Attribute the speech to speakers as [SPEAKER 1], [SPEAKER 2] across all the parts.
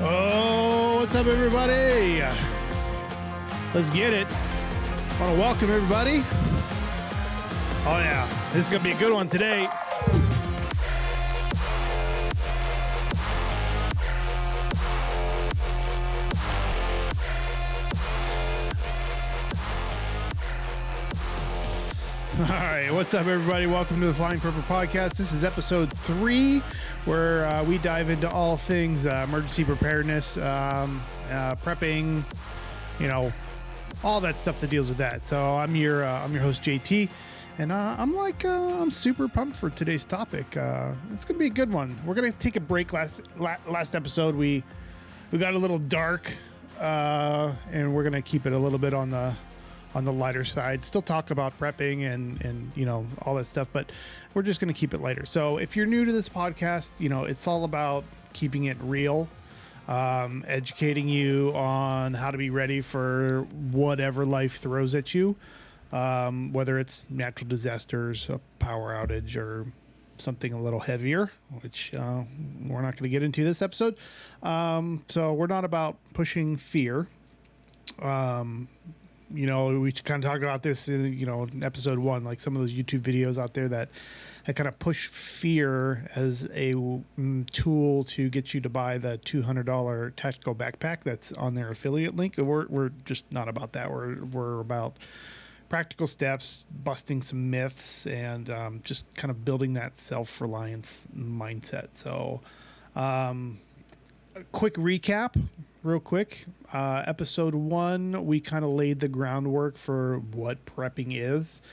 [SPEAKER 1] Oh, what's up, everybody? Let's get it. I want to welcome everybody. Oh, yeah. This is going to be a good one today. All right, what's up, everybody? Welcome to the Flying Prepper Podcast. This is episode 3, where we dive into all things emergency preparedness, prepping, all that stuff that deals with that. So I'm your host, JT, and I'm super pumped for today's topic. It's gonna be a good one. We're gonna take a break. Last episode we got a little dark, and we're gonna keep it a little bit on the lighter side. Still talk about prepping and all that stuff, but we're just going to keep it lighter. So if you're new to this podcast, it's all about keeping it real, educating you on how to be ready for whatever life throws at you, whether it's natural disasters, a power outage, or something a little heavier, which we're not going to get into this episode. So we're not about pushing fear. We kind of talked about this in episode 1, like some of those YouTube videos out there that kind of push fear as a tool to get you to buy the $200 tactical backpack that's on their affiliate link. We're just not about that. We're about practical steps, busting some myths, and just kind of building that self-reliance mindset. So, a quick recap. Real quick, episode 1, we kind of laid the groundwork for what prepping is.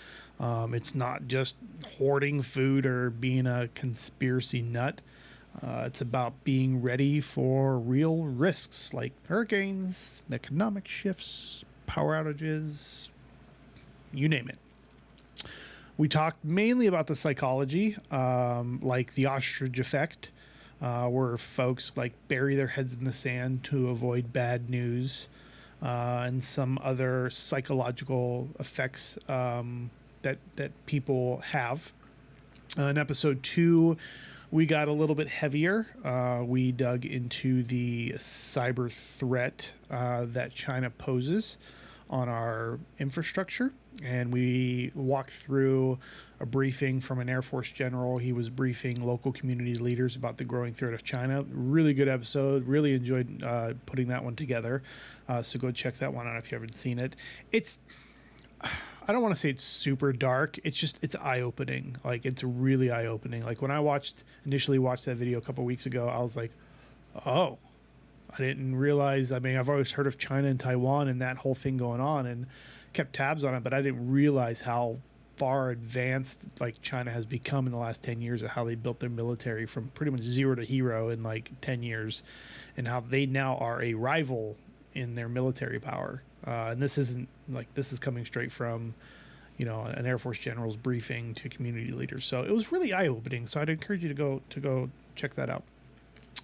[SPEAKER 1] It's not just hoarding food or being a conspiracy nut. It's about being ready for real risks like hurricanes, economic shifts, power outages, you name it. We talked mainly about the psychology, like the ostrich effect, where folks bury their heads in the sand to avoid bad news, and some other psychological effects that people have. In episode 2, we got a little bit heavier. We dug into the cyber threat that China poses on our infrastructure, and we walked through a briefing from an Air Force general. He was briefing local community leaders about the growing threat of China. Really good episode. Really enjoyed putting that one together. So go check that one out if you haven't seen it. I don't want to say it's super dark. It's eye-opening. It's really eye-opening. When I initially watched that video a couple weeks ago, I was like, oh, I didn't realize. I've always heard of China and Taiwan and that whole thing going on and kept tabs on it, but I didn't realize how far advanced China has become in the last 10 years, of how they built their military from pretty much zero to hero in 10 years, and how they now are a rival in their military power. And this is coming straight from an Air Force general's briefing to community leaders. So it was really eye-opening. So I'd encourage you to go check that out.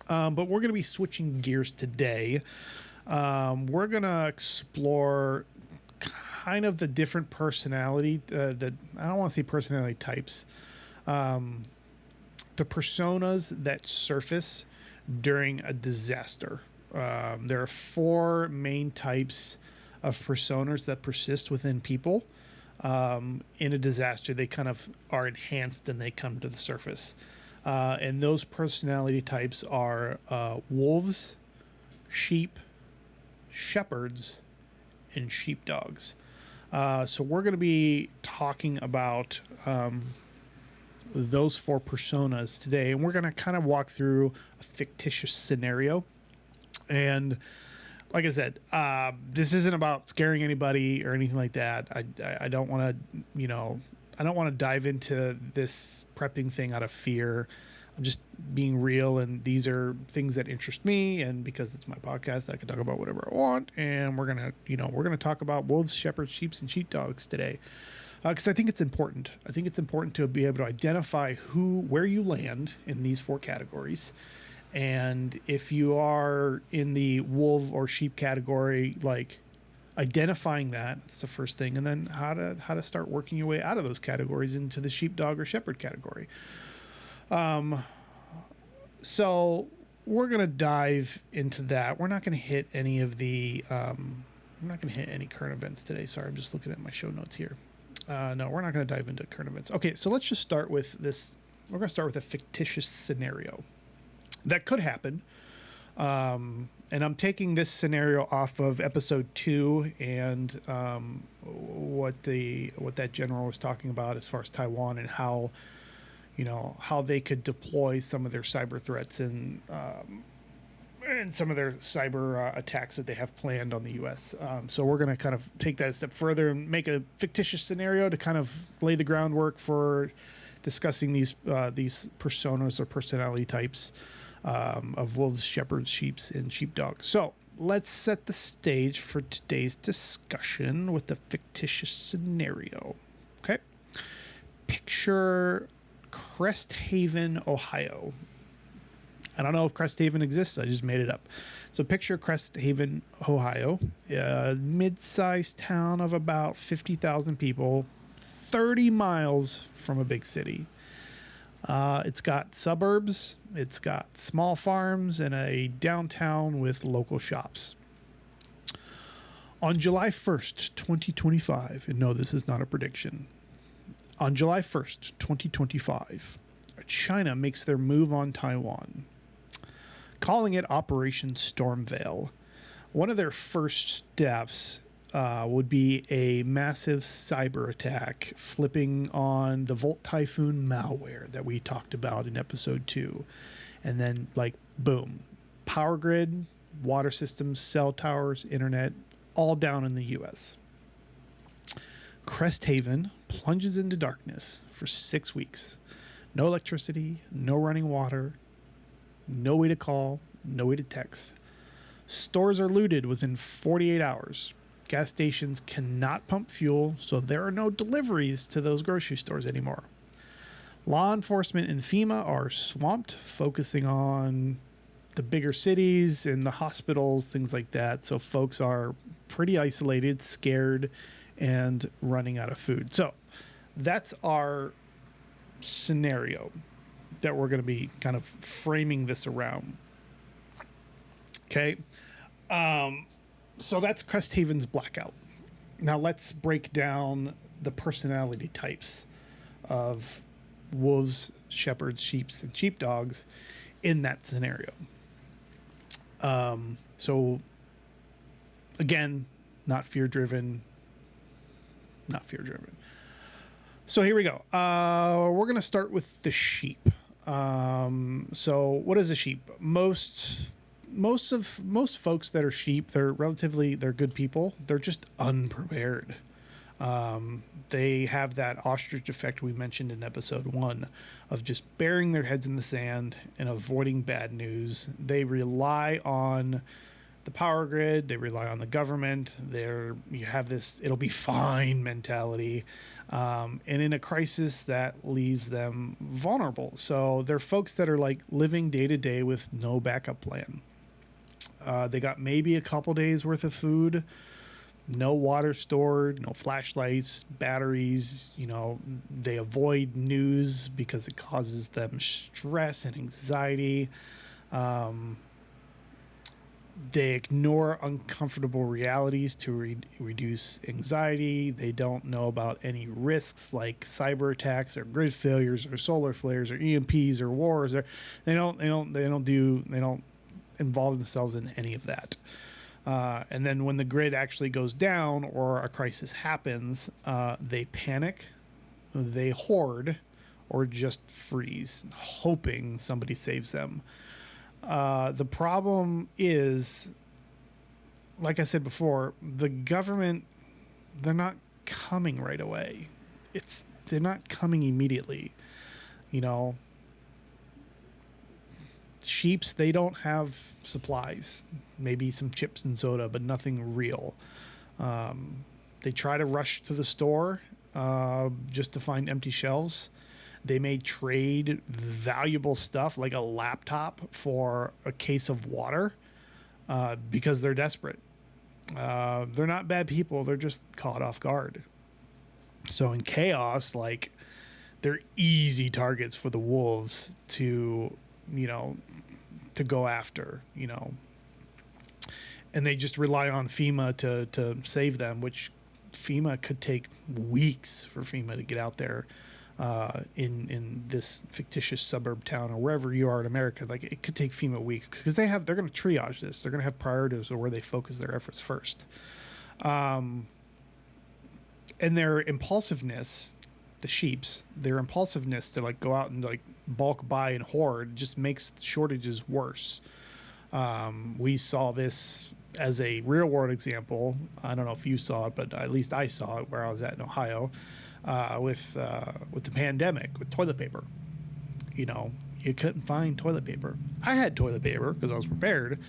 [SPEAKER 1] But we're going to be switching gears today. We're going to explore kind of the different personality, I don't want to say personality types, the personas that surface during a disaster. There are 4 main types of personas that persist within people. In a disaster, they kind of are enhanced and they come to the surface. And those personality types are wolves, sheep, shepherds, and sheepdogs. So we're going to be talking about those 4 personas today, and we're going to kind of walk through a fictitious scenario. And like I said, this isn't about scaring anybody or anything like that. I don't want to, I don't want to dive into this prepping thing out of fear. I'm just being real, and these are things that interest me, and because it's my podcast, I can talk about whatever I want. And we're gonna talk about wolves, shepherds, sheep, and sheepdogs today, because I think it's important. I think it's important to be able to identify where you land in these 4 categories, and if you are in the wolf or sheep category, identifying that's the first thing, and then how to start working your way out of those categories into the sheepdog or shepherd category. So we're going to dive into that. We're not going to hit any of the, we're not going to hit any current events today. Sorry, I'm just looking at my show notes here. No, we're not going to dive into current events. Okay, so let's just start with this. We're going to start with a fictitious scenario that could happen. And I'm taking this scenario off of episode 2 and what that general was talking about as far as Taiwan and how, how they could deploy some of their cyber threats and some of their cyber attacks that they have planned on the U.S. So we're going to kind of take that a step further and make a fictitious scenario to kind of lay the groundwork for discussing these personas or personality types of wolves, shepherds, sheeps, and sheepdogs. So let's set the stage for today's discussion with the fictitious scenario. Okay. Picture Cresthaven, Ohio. I don't know if Cresthaven exists. I just made it up. So picture Cresthaven, Ohio, a mid-sized town of about 50,000 people, 30 miles from a big city. It's got suburbs, it's got small farms, and a downtown with local shops. On July 1st, 2025, and no, this is not a prediction. On July 1st, 2025, China makes their move on Taiwan, calling it Operation Stormveil. One of their first steps would be a massive cyber attack, flipping on the Volt Typhoon malware that we talked about in episode 2. And then, boom, power grid, water systems, cell towers, internet, all down in the U.S. Cresthaven plunges into darkness for 6 weeks. No electricity, no running water, no way to call, no way to text. Stores are looted within 48 hours. Gas stations cannot pump fuel, so there are no deliveries to those grocery stores anymore. Law enforcement and FEMA are swamped, focusing on the bigger cities and the hospitals, things like that. So folks are pretty isolated, scared, and running out of food. So that's our scenario that we're going to be kind of framing this around. Okay. So that's Cresthaven's blackout. Now let's break down the personality types of wolves, shepherds, sheeps, and sheepdogs in that scenario. So again, not fear-driven. So here we go. We're going to start with the sheep. So what is a sheep? Most folks that are sheep, they're good people. They're just unprepared. They have that ostrich effect we mentioned in episode 1 of just burying their heads in the sand and avoiding bad news. They rely on the power grid. They rely on the government. You have this "it'll be fine" mentality. And in a crisis, that leaves them vulnerable. So they're folks that are living day to day with no backup plan. They got maybe a couple days worth of food, no water stored, no flashlights, batteries. They avoid news because it causes them stress and anxiety. They ignore uncomfortable realities to reduce anxiety. They don't know about any risks like cyber attacks or grid failures or solar flares or EMPs or wars. They don't involve themselves in any of that. And then when the grid actually goes down or a crisis happens, they panic, they hoard, or just freeze, hoping somebody saves them. The problem is, like I said before, the government, they're not coming right away. They're not coming immediately. Sheeps, they don't have supplies, maybe some chips and soda, but nothing real. They try to rush to the store just to find empty shelves. They may trade valuable stuff like a laptop for a case of water because they're desperate. They're not bad people. They're just caught off guard. So in chaos, they're easy targets for the wolves to, to go after, and they just rely on FEMA to save them, which FEMA could take weeks for FEMA to get out there in this fictitious suburb town or wherever you are in America. Like, it could take FEMA weeks because they're going to triage this. They're going to have priorities of where they focus their efforts first. And their impulsiveness, their impulsiveness to like go out and like bulk buy and hoard just makes shortages worse. We saw this as a real world example. I don't know if you saw it, but at least I saw it where I was at in Ohio, with the pandemic, with toilet paper. You couldn't find toilet paper. I had toilet paper because I was prepared,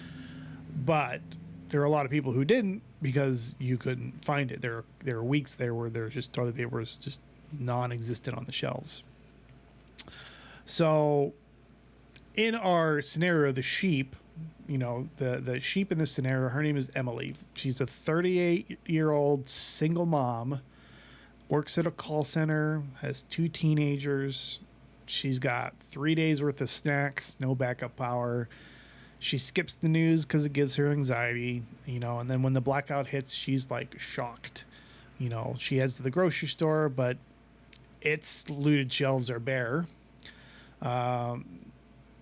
[SPEAKER 1] but there were a lot of people who didn't because you couldn't find it. There were weeks there where there was just toilet paper was just non-existent on the shelves. So in our scenario, the sheep, the sheep in this scenario, her name is Emily. She's a 38-year-old single mom, works at a call center, has 2 teenagers. She's got 3 days worth of snacks, no backup power. She skips the news because it gives her anxiety, and then when the blackout hits, she's like shocked. She heads to the grocery store, but its looted shelves are bare. And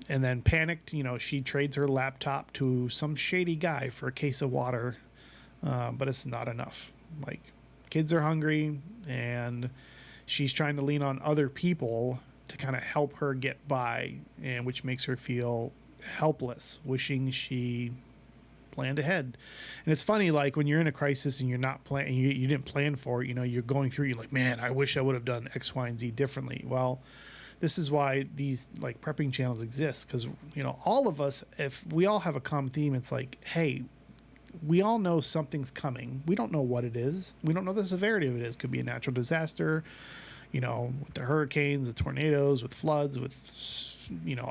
[SPEAKER 1] then panicked, she trades her laptop to some shady guy for a case of water. But it's not enough. Like, kids are hungry, and she's trying to lean on other people to kind of help her get by, and which makes her feel helpless, wishing she planned ahead. And it's funny, like when you're in a crisis and you're not planning, you didn't plan for it, you're going through, you're like, man, I wish I would have done X, Y, and Z differently. Well, this is why these like prepping channels exist, because all of us, if we all have a common theme, it's like, hey, we all know something's coming. We don't know what it is. We don't know the severity of it is. Could be a natural disaster, with the hurricanes, the tornadoes, with floods, with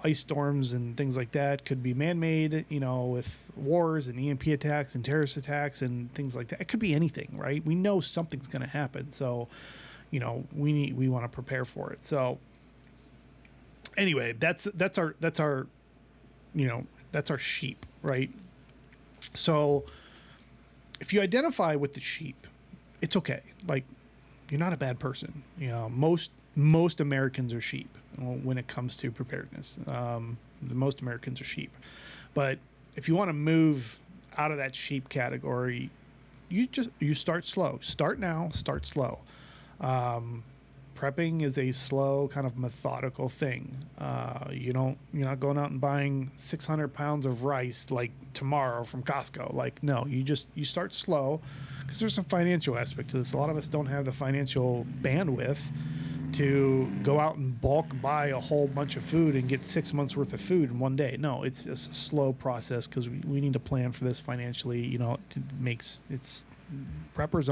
[SPEAKER 1] ice storms and things like that. Could be man-made, with wars and EMP attacks and terrorist attacks and things like that. It could be anything, right? We know something's going to happen, so we want to prepare for it. So anyway, that's our sheep, right? So if you identify with the sheep, it's okay. Like, you're not a bad person. Most Americans are sheep when it comes to preparedness. Most Americans are sheep. But if you want to move out of that sheep category, you start slow. Start now, start slow. Prepping is a slow, kind of methodical thing. You're not going out and buying 600 pounds of rice like tomorrow from Costco. Like, no, you start slow, because there's some financial aspect to this. A lot of us don't have the financial bandwidth to go out and bulk buy a whole bunch of food and get 6 months worth of food in one day. No, it's a slow process, because we need to plan for this financially. Preppers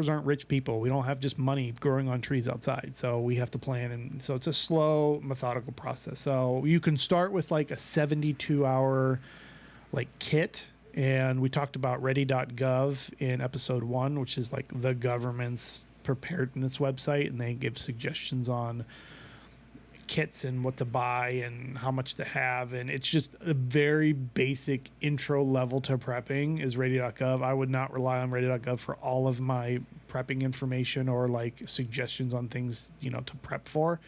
[SPEAKER 1] aren't rich people. We don't have just money growing on trees outside. So we have to plan. And so it's a slow, methodical process. So you can start with like a 72-hour kit. And we talked about ready.gov in episode 1, which is like the government's preparedness website. And they give suggestions on kits and what to buy and how much to have, and it's just a very basic intro level to prepping is ready.gov. I would not rely on ready.gov for all of my prepping information or suggestions on things to prep for,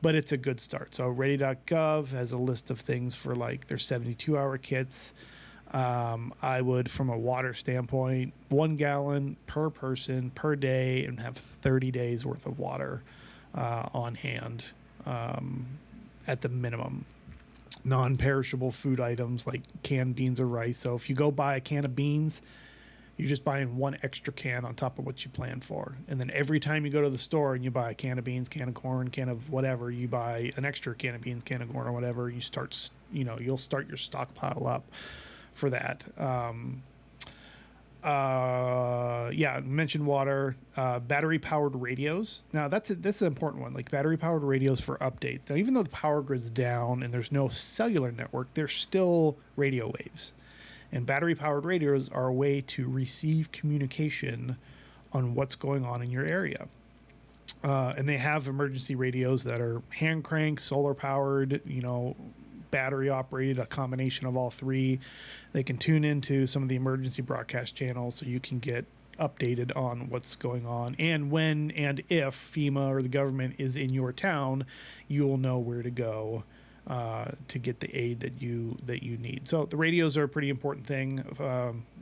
[SPEAKER 1] but it's a good start. So ready.gov has a list of things for their 72-hour kits. I would, from a water standpoint, 1 gallon per person per day, and have 30 days worth of water on hand. At the minimum. Non-perishable food items like canned beans or rice. So if you go buy a can of beans, you're just buying 1 extra can on top of what you planned for. And then every time you go to the store and you buy a can of beans, can of corn, can of whatever, you buy an extra can of beans, can of corn, or whatever, you'll start your stockpile up for that. Mentioned water, battery powered radios. Now this is an important one, battery powered radios for updates. Now, even though the power grid's down and there's no cellular network, there's still radio waves, and battery powered radios are a way to receive communication on what's going on in your area. And they have emergency radios that are hand crank, solar powered, battery operated, a combination of all three. They can tune into some of the emergency broadcast channels so you can get updated on what's going on, and when and if FEMA or the government is in your town, you will know where to go to get the aid that you need. So the radios are a pretty important thing.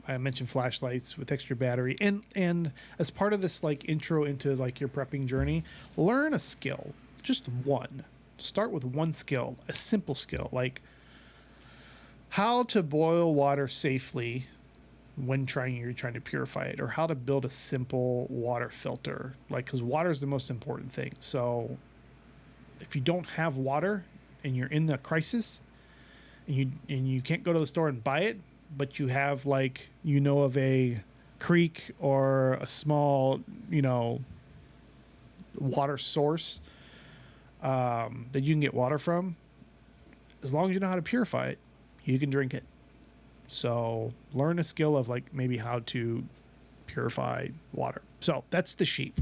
[SPEAKER 1] I mentioned flashlights with extra battery, and as part of this like intro into like your prepping journey, learn a skill, just one. Start with one skill, a simple skill like how to boil water safely when you're trying to purify it, or how to build a simple water filter, like, because water is the most important thing. So if you don't have water and you're in the crisis and you can't go to the store and buy it, but you have like of a creek or a small water source that you can get water from, as long as you know how to purify it, you can drink it. So learn a skill of like maybe how to purify water. So that's the sheep.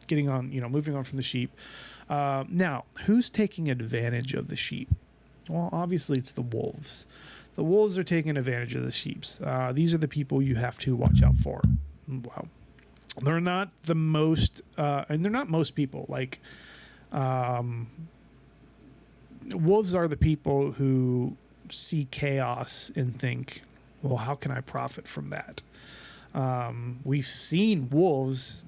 [SPEAKER 1] Getting on, moving on from the sheep. Now, who's taking advantage of the sheep? Well, obviously it's the wolves. The wolves are taking advantage of the sheep. These are the people you have to watch out for. Wow. They're not the most, and they're not most people. Like, wolves are the people who see chaos and think, well, how can I profit from that? We've seen wolves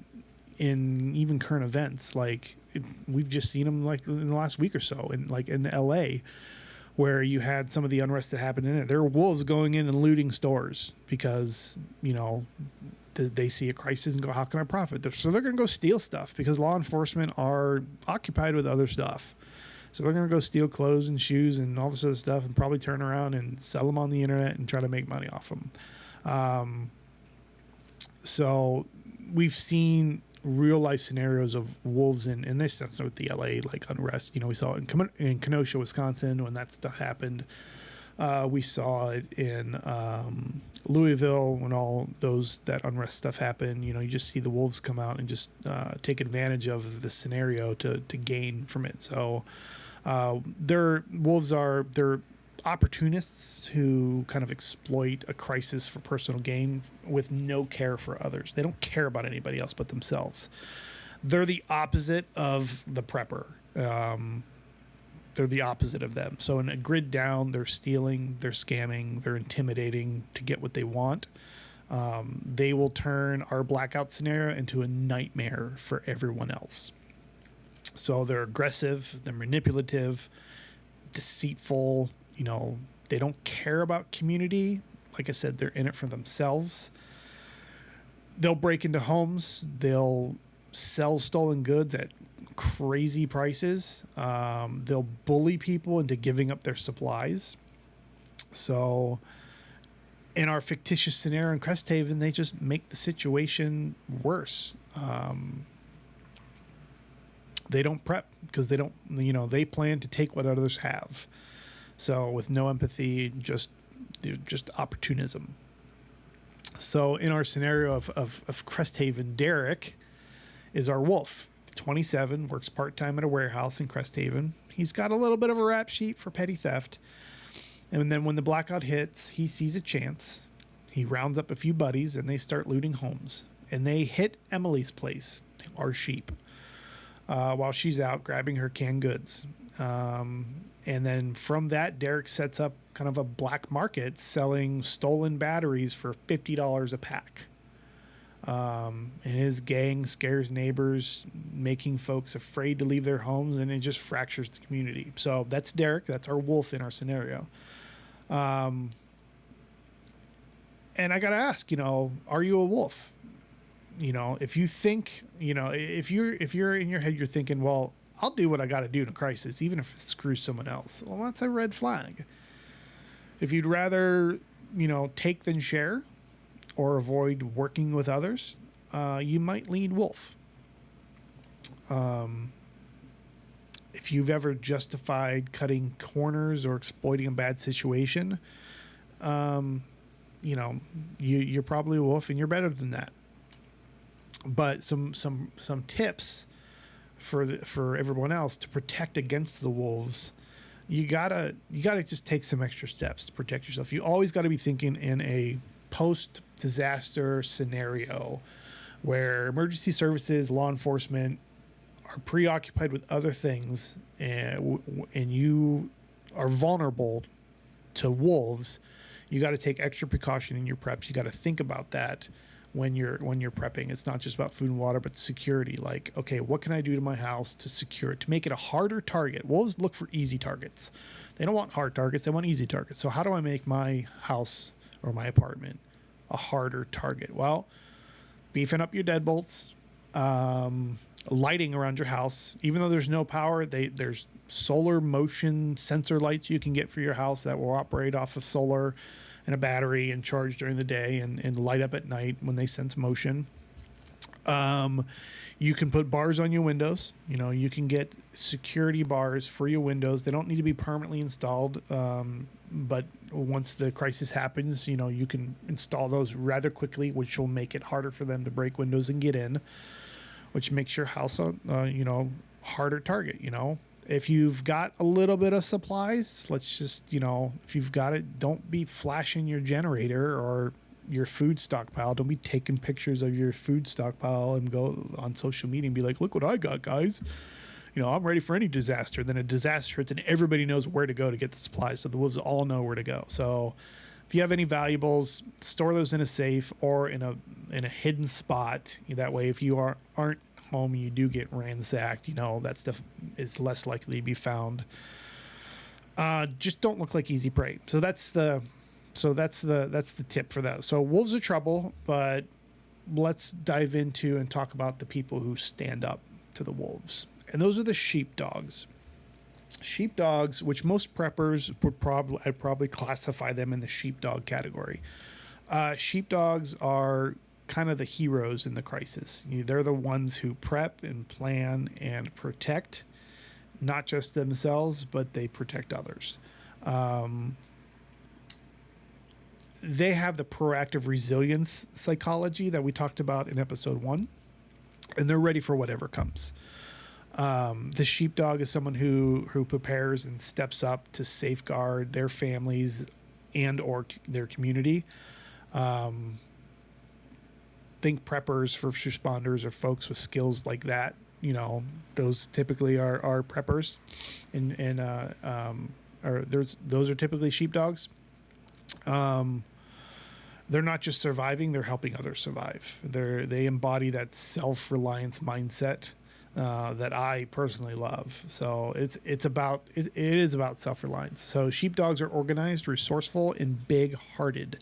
[SPEAKER 1] in even current events. Like we've just seen them like in the last week or so in LA, where you had some of the unrest that happened in it. There were wolves going in and looting stores because, they see a crisis and go, how can I profit? So they're going to go steal stuff because law enforcement are occupied with other stuff. So they're going to go steal clothes and shoes and all this other stuff and probably turn around and sell them on the internet and try to make money off them. So we've seen real life scenarios of wolves in this sense with the LA like unrest. We saw it in Kenosha, Wisconsin when that stuff happened. We saw it in Louisville when all that unrest stuff happened. You just see the wolves come out and just take advantage of the scenario to gain from it. So they're opportunists who kind of exploit a crisis for personal gain with no care for others. They don't care about anybody else but themselves. They're the opposite of the prepper. They're the opposite of them. So in a grid down, they're stealing, they're scamming, they're intimidating to get what they want. They will turn our blackout scenario into a nightmare for everyone else. So they're aggressive, they're manipulative, deceitful. They don't care about community. Like I said, they're in it for themselves. They'll break into homes. They'll sell stolen goods at crazy prices. They'll bully people into giving up their supplies. So in our fictitious scenario in Cresthaven, they just make the situation worse. They don't prep because they plan to take what others have. So with no empathy, just opportunism. So in our scenario of Cresthaven, Derek is our wolf. 27, works part-time at a warehouse in Cresthaven. He's got a little bit of a rap sheet for petty theft. And then when the blackout hits, he sees a chance. He rounds up a few buddies and they start looting homes. And they hit Emily's place, our sheep, while she's out grabbing her canned goods. And then from that, Derek sets up kind of a black market selling stolen batteries for $50 a pack. And his gang scares neighbors, making folks afraid to leave their homes, and it just fractures the community. So that's Derek. That's our wolf in our scenario. And I got to ask, are you a wolf? If you think, if you're in your head, you're thinking, well, I'll do what I got to do in a crisis, even if it screws someone else. Well, that's a red flag. If you'd rather, take than share or avoid working with others, you might lean wolf. If you've ever justified cutting corners or exploiting a bad situation, you're probably a wolf and you're better than that. But some tips for everyone else to protect against the wolves, you gotta just take some extra steps to protect yourself. You always got to be thinking in a post disaster scenario where emergency services, law enforcement are preoccupied with other things, and you are vulnerable to wolves. You got to take extra precaution in your preps. You got to think about that when you're prepping. It's not just about food and water, but security. Like, okay, what can I do to my house to secure it, to make it a harder target? Wolves look for easy targets. They don't want hard targets. They want easy targets. So how do I make my house or my apartment a harder target? Well, beefing up your deadbolts, lighting around your house. Even though there's no power, there's solar motion sensor lights you can get for your house that will operate off of solar and a battery and charge during the day and light up at night when they sense motion. You can put bars on your windows. You know, you can get security bars for your windows. They don't need to be permanently installed, but once the crisis happens, you know, you can install those rather quickly, which will make it harder for them to break windows and get in, which makes your house a harder target. You know, if you've got a little bit of supplies, let's just, you know, if you've got it, don't be flashing your generator or your food stockpile. Don't be taking pictures of your food stockpile and go on social media and be like, look what I got, guys. You know, I'm ready for any disaster. Then a disaster hits and everybody knows where to go to get the supplies. So the wolves all know where to go. So if you have any valuables, store those in a safe or in a hidden spot. That way, if you aren't home and you do get ransacked, you know, that stuff is less likely to be found. Just don't look like easy prey. So that's the tip for that. So wolves are trouble, but let's dive into and talk about the people who stand up to the wolves. And those are the sheepdogs. Sheepdogs, which most preppers I'd probably classify them in the sheepdog category. Sheepdogs are kind of the heroes in the crisis. They're the ones who prep and plan and protect, not just themselves, but they protect others. They have the proactive resilience psychology that we talked about in episode 1, and they're ready for whatever comes. The sheepdog is someone who prepares and steps up to safeguard their families and or their community. Think preppers, first responders, or folks with skills like that. You know, those typically are preppers, those are typically sheepdogs. They're not just surviving; they're helping others survive. They embody that self-reliance mindset that I personally love. So it is about self-reliance. So sheepdogs are organized, resourceful, and big-hearted.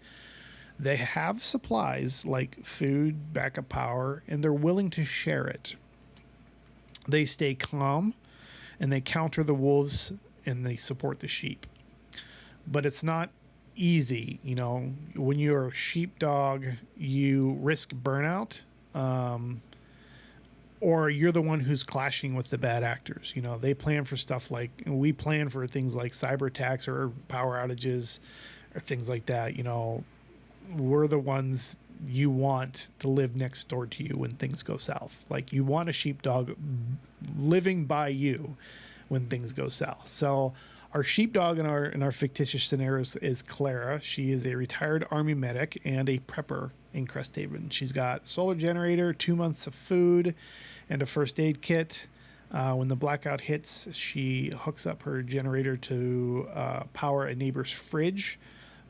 [SPEAKER 1] They have supplies like food, backup power, and they're willing to share it. They stay calm, and they counter the wolves, and they support the sheep. But it's not easy. You know, when you're a sheepdog, you risk burnout, or you're the one who's clashing with the bad actors. You know, they plan for stuff like, we plan for things like cyberattacks or power outages or things like that. You know, we're the ones you want to live next door to you when things go south. Like, you want a sheepdog living by you when things go south. So our sheepdog in our fictitious scenarios is Clara. She is a retired Army medic and a prepper in Cresthaven. She's got a solar generator, 2 months of food, and a first aid kit. When the blackout hits, she hooks up her generator to power a neighbor's fridge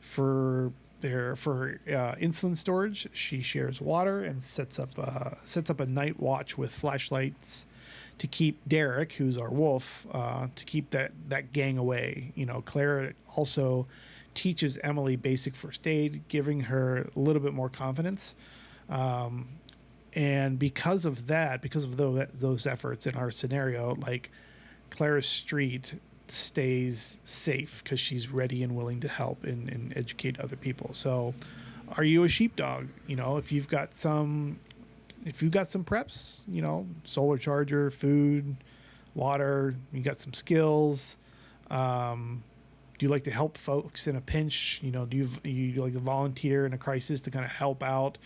[SPEAKER 1] for insulin storage. She shares water and sets up a night watch with flashlights to keep Derek, who's our wolf, to keep that gang away. You know, Clara also teaches Emily basic first aid, giving her a little bit more confidence. And because of those efforts in our scenario, like, Clara's street stays safe because she's ready and willing to help and educate other people. So, are you a sheepdog? You know, if you've got some preps, you know, solar charger, food, water, you got some skills. Do you like to help folks in a pinch? You know, do you like to volunteer in a crisis to kind of help out?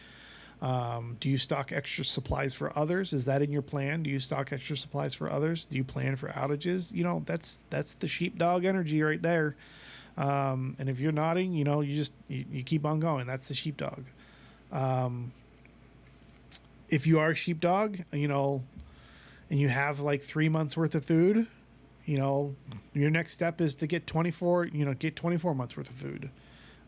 [SPEAKER 1] Do you stock extra supplies for others? Is that in your plan? Do you stock extra supplies for others? Do you plan for outages? That's the sheepdog energy right there. And if you're nodding, you keep on going. That's the sheepdog. If you are a sheepdog, and you have like 3 months worth of food, your next step is to get 24 months worth of food,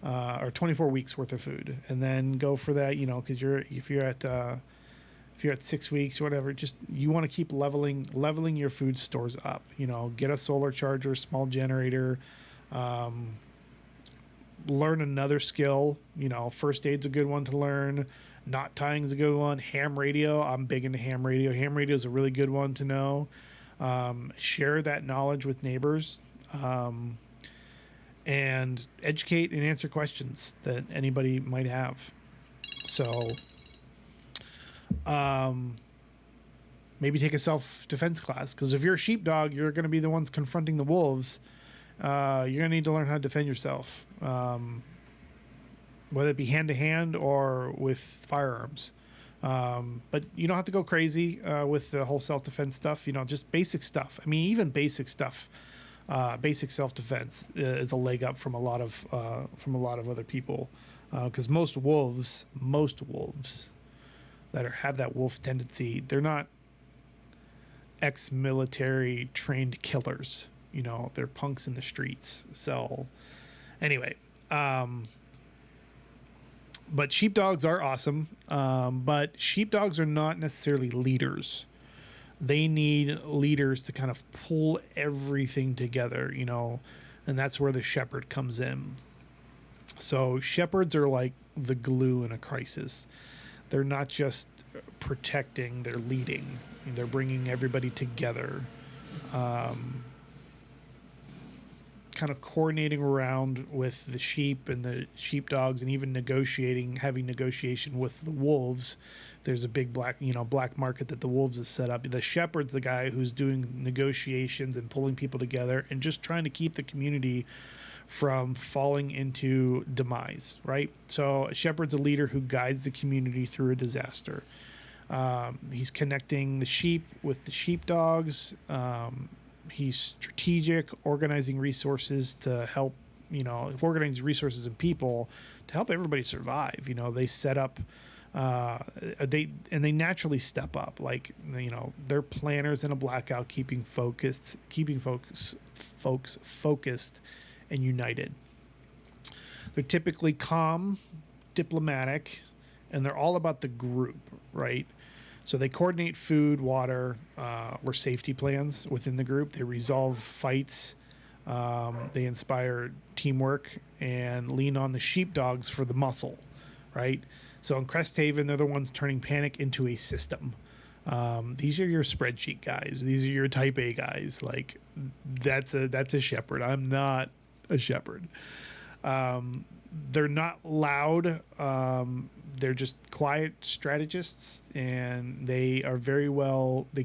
[SPEAKER 1] or 24 weeks worth of food, and then go for that, because if you're at 6 weeks or whatever, just you want to keep leveling your food stores up. Get a solar charger, small generator, learn another skill. First aid's a good one to learn. Knot tying is a good one. Ham radio, I'm big into ham radio. Ham radio is a really good one to know. Share that knowledge with neighbors, and educate and answer questions that anybody might have. So maybe take a self-defense class, because if you're a sheepdog, you're going to be the ones confronting the wolves. You're going to need to learn how to defend yourself, whether it be hand-to-hand or with firearms. But you don't have to go crazy with the whole self-defense stuff. Just basic stuff. I mean, even basic stuff, basic self-defense is a leg up from a lot of other people, because most wolves that have that wolf tendency, they're not ex-military trained killers. They're punks in the streets. So anyway, but sheepdogs are awesome. But sheepdogs are not necessarily leaders. They need leaders to kind of pull everything together, and that's where the shepherd comes in. So shepherds are like the glue in a crisis. They're not just protecting, they're leading. They're bringing everybody together. Kind of coordinating around with the sheep and the sheepdogs, and even having negotiation with the wolves. There's a big black market that the wolves have set up. The shepherd's the guy who's doing negotiations and pulling people together and just trying to keep the community from falling into demise, right? So a shepherd's a leader who guides the community through a disaster. He's connecting the sheep with the sheepdogs. He's strategic, organizing resources to help, organizing resources and people to help everybody survive. They set up, they naturally step up. Like, they're planners in a blackout, keeping folks focused and united. They're typically calm, diplomatic, and they're all about the group, right? So they coordinate food, water, or safety plans within the group. They resolve fights. They inspire teamwork and lean on the sheepdogs for the muscle, right? So in Cresthaven, they're the ones turning panic into a system. These are your spreadsheet guys. These are your type A guys. Like, that's a shepherd. I'm not a shepherd. They're not loud. They're just quiet strategists, and they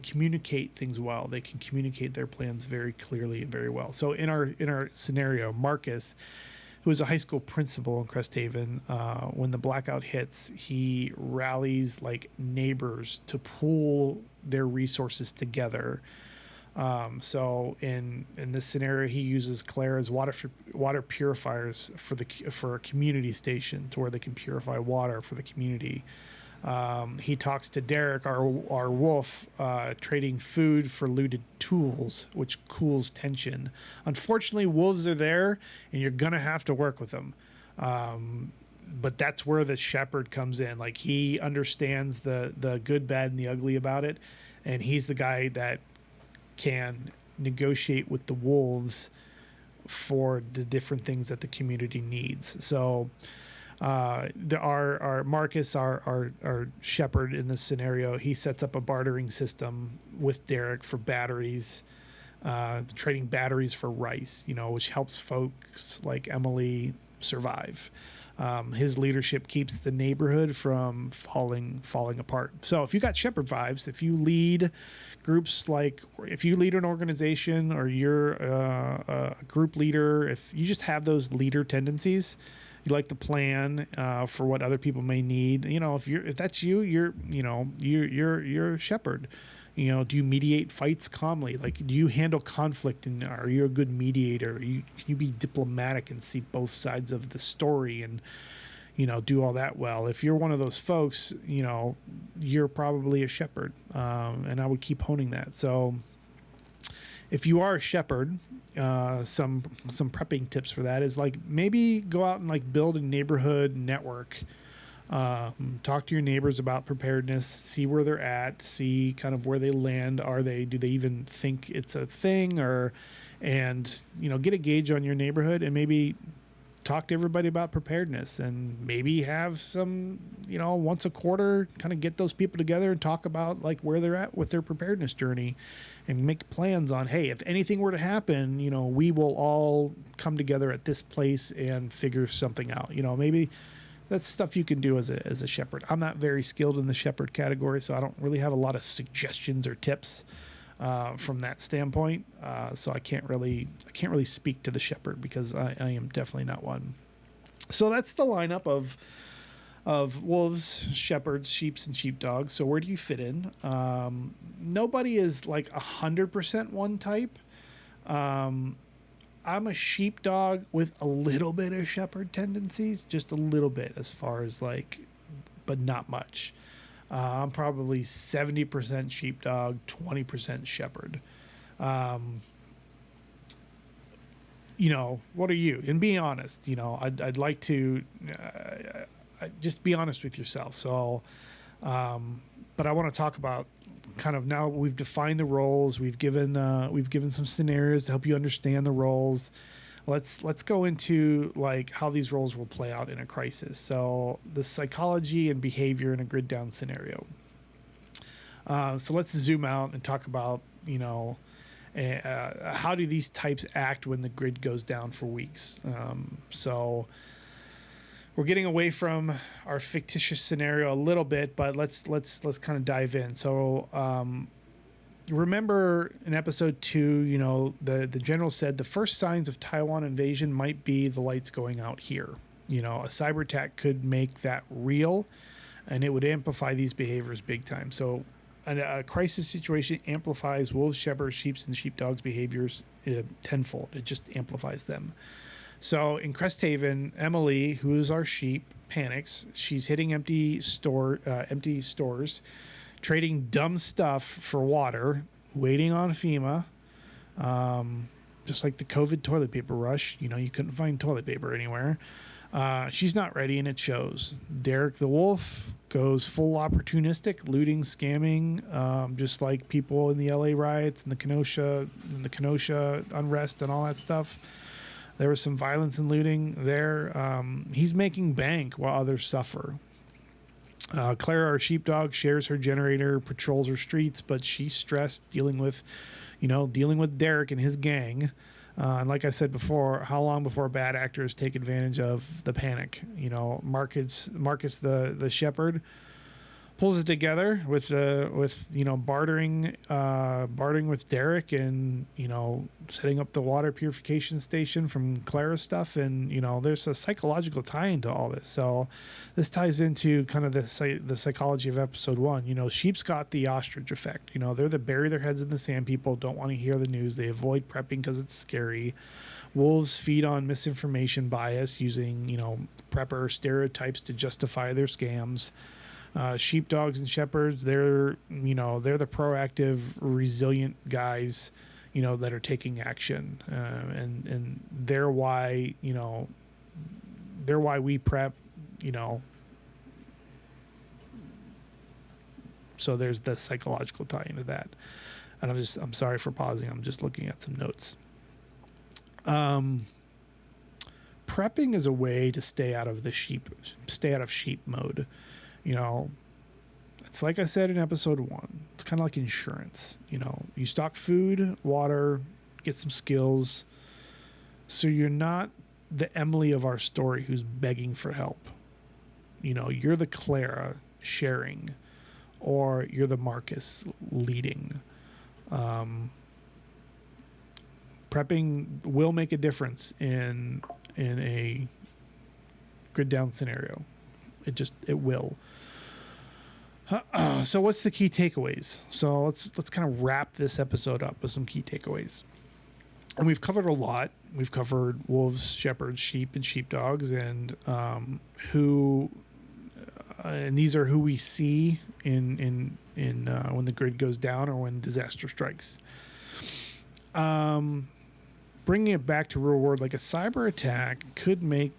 [SPEAKER 1] communicate things well. They can communicate their plans very clearly and very well. So in our scenario, Marcus, who is a high school principal in Cresthaven, when the blackout hits, he rallies like neighbors to pool their resources together. So in this scenario, he uses Clara's water purifiers for a community station to where they can purify water for the community. He talks to Derek, our wolf, trading food for looted tools, which cools tension. Unfortunately, wolves are there, and you're gonna have to work with them. But that's where the shepherd comes in. Like, he understands the good, bad, and the ugly about it, and he's the guy that can negotiate with the wolves for the different things that the community needs. So our Marcus, our shepherd in this scenario, he sets up a bartering system with Derek for batteries, trading batteries for rice, which helps folks like Emily survive. His leadership keeps the neighborhood from falling apart. So if you got shepherd vibes, if you lead groups, like if you lead an organization or you're a group leader, if you just have those leader tendencies, You like to plan for what other people may need. If that's you, you're a shepherd. Do you mediate fights calmly? Like, do you handle conflict, and are you a good mediator? Can you be diplomatic and see both sides of the story and do all that well? If you're one of those folks, you're probably a shepherd, and I would keep honing that. So if you are a shepherd, some prepping tips for that is like maybe go out and like build a neighborhood network. Talk to your neighbors about preparedness, see where they're at, see kind of where they land. Do they even think it's a thing, and get a gauge on your neighborhood, and maybe talk to everybody about preparedness, and maybe have some, once a quarter, kind of get those people together and talk about like where they're at with their preparedness journey, and make plans on, hey, if anything were to happen, we will all come together at this place and figure something out. Maybe that's stuff you can do as a shepherd. I'm not very skilled in the shepherd category, so I don't really have a lot of suggestions or tips from that standpoint. So I can't really speak to the shepherd, because I am definitely not one. So that's the lineup of wolves, shepherds, sheeps, and sheepdogs. So where do you fit in? Nobody is like 100% one type. I'm a sheepdog with a little bit of shepherd tendencies, just a little bit, as far as like, but not much. I'm probably 70% sheepdog, 20% shepherd. What are you? And be honest. I'd like to just be honest with yourself. So, but I want to talk about kind of, now we've defined the roles. We've given some scenarios to help you understand the roles. Let's go into like how these roles will play out in a crisis. So the psychology and behavior in a grid down scenario. So let's zoom out and talk about, how do these types act when the grid goes down for weeks? So we're getting away from our fictitious scenario a little bit, but let's kind of dive in. So remember in episode 2, the general said the first signs of Taiwan invasion might be the lights going out here. A cyberattack could make that real, and it would amplify these behaviors big time. So a crisis situation amplifies wolves, shepherds, sheeps, and sheepdogs behaviors tenfold. It just amplifies them. So in Cresthaven, Emily, who is our sheep, panics. She's hitting empty stores, trading dumb stuff for water, waiting on FEMA. Just like the COVID toilet paper rush, you couldn't find toilet paper anywhere. She's not ready, and it shows. Derek the wolf goes full opportunistic, looting, scamming, just like people in the LA riots and the Kenosha unrest and all that stuff. There was some violence and looting there. He's making bank while others suffer. Clara, our sheepdog, shares her generator, patrols her streets, but she's stressed dealing with Derek and his gang. And like I said before, how long before bad actors take advantage of the panic? Marcus the shepherd pulls it together with bartering with Derek, and setting up the water purification station from Clara's stuff, and there's a psychological tie into all this. So this ties into kind of the psychology of episode 1. Sheep's got the ostrich effect. They're the bury their heads in the sand people, don't want to hear the news. They avoid prepping because it's scary. Wolves feed on misinformation bias, using prepper stereotypes to justify their scams. Sheepdogs and shepherds, they're the proactive, resilient guys, that are taking action, and they're why we prep, so there's the psychological tie into that. And I'm sorry for pausing. I'm just looking at some notes. Prepping is a way to stay out of sheep mode. It's like I said in episode 1. It's kind of like insurance. You stock food, water, get some skills, so you're not the Emily of our story who's begging for help. You're the Clara sharing, or you're the Marcus leading. Prepping will make a difference in a grid down scenario. It will. So what's the key takeaways? So let's kind of wrap this episode up with some key takeaways. And we've covered a lot. We've covered wolves, shepherds, sheep, and sheepdogs, and and these are who we see in when the grid goes down or when disaster strikes. Bringing it back to real world, like a cyber attack could make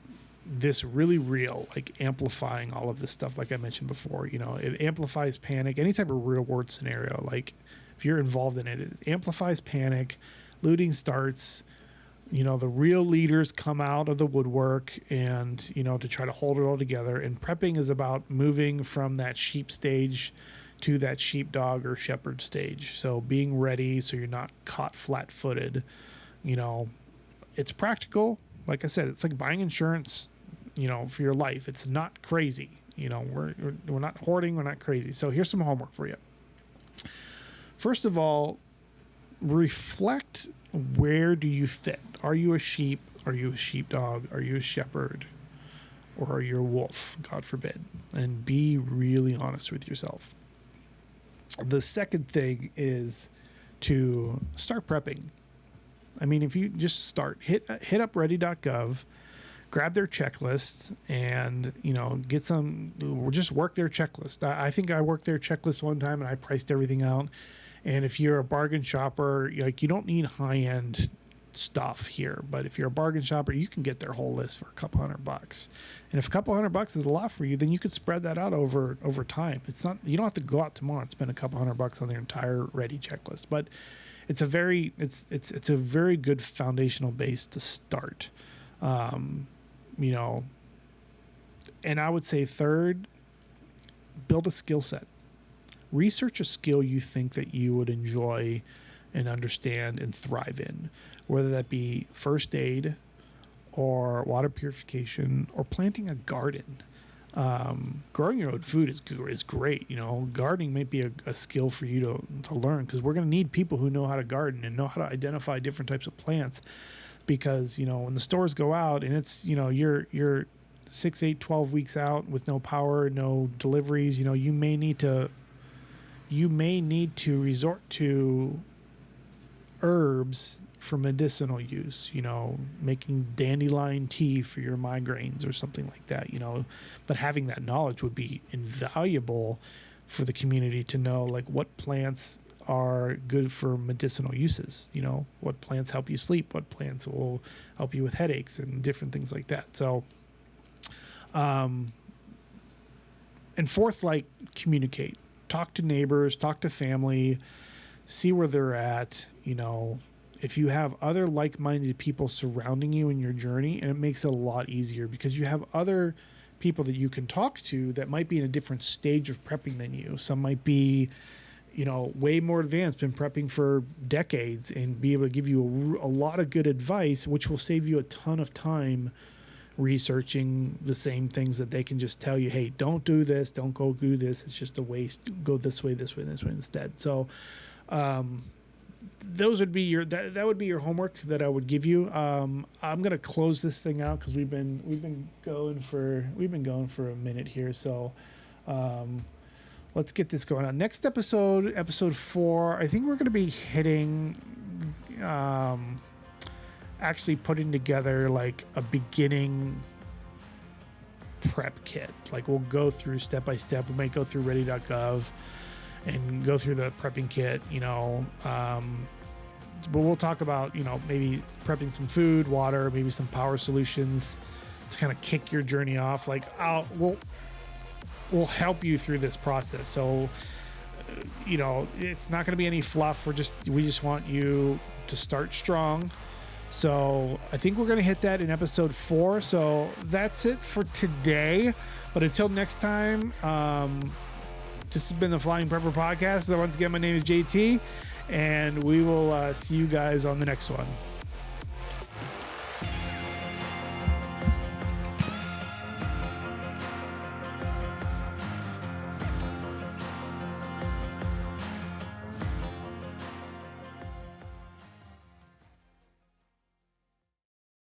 [SPEAKER 1] this really real, like amplifying all of this stuff. Like I mentioned before, it amplifies panic. Any type of real world scenario, like if you're involved in it, it amplifies panic. Looting starts. The real leaders come out of the woodwork and, to try to hold it all together. And prepping is about moving from that sheep stage to that sheepdog or shepherd stage. So being ready so you're not caught flat-footed. It's practical. Like I said, it's like buying insurance, for your life. It's not crazy. We're not hoarding. We're not crazy. So here's some homework for you. First of all, reflect, where do you fit? Are you a sheep? Are you a sheepdog? Are you a shepherd? Or are you a wolf? God forbid. And be really honest with yourself. The second thing is to start prepping. I mean, if you just start, hit up ready.gov, grab their checklist, and just work their checklist. I think I worked their checklist one time and I priced everything out. And if you're a bargain shopper, you don't need high-end stuff here. But if you're a bargain shopper, you can get their whole list for a couple $100. And if a couple $100 is a lot for you, then you could spread that out over time. It's not, you don't have to go out tomorrow and spend a couple $100 on their entire ready checklist. But it's a very good foundational base to start. And I would say third, build a skill set. Research a skill you think that you would enjoy and understand and thrive in, whether that be first aid or water purification or planting a garden. Growing your own food is great. Gardening might be a skill for you to learn, because we're going to need people who know how to garden and know how to identify different types of plants, because, when the stores go out and it's, you're 6, 8, 12 weeks out with no power, no deliveries, you may need to resort to herbs for medicinal use, making dandelion tea for your migraines or something like that, but having that knowledge would be invaluable for the community to know, like, what plants are good for medicinal uses, what plants help you sleep, what plants will help you with headaches and different things like that. So, and fourth, like, communicate. Talk to neighbors, talk to family, see where they're at. If you have other like-minded people surrounding you in your journey, and it makes it a lot easier because you have other people that you can talk to that might be in a different stage of prepping than you. Some might be, way more advanced, been prepping for decades, and be able to give you a lot of good advice, which will save you a ton of time researching the same things that they can just tell you, hey, don't do this, don't go do this, it's just a waste, go this way instead. So those would be that would be your homework that I would give you. I'm gonna close this thing out because we've been going for a minute here, so let's get this going on. Next episode 4, I think we're gonna be hitting actually putting together like a beginning prep kit. Like, we'll go through step by step. We might go through ready.gov and go through the prepping kit, but we'll talk about, maybe prepping some food, water, maybe some power solutions to kind of kick your journey off. Like, we'll help you through this process. So, it's not going to be any fluff. We just want you to start strong. So I think we're going to hit that in episode 4. So that's it for today. But until next time, this has been the Flying Prepper Podcast. So once again, my name is JT, and we will see you guys on the next one.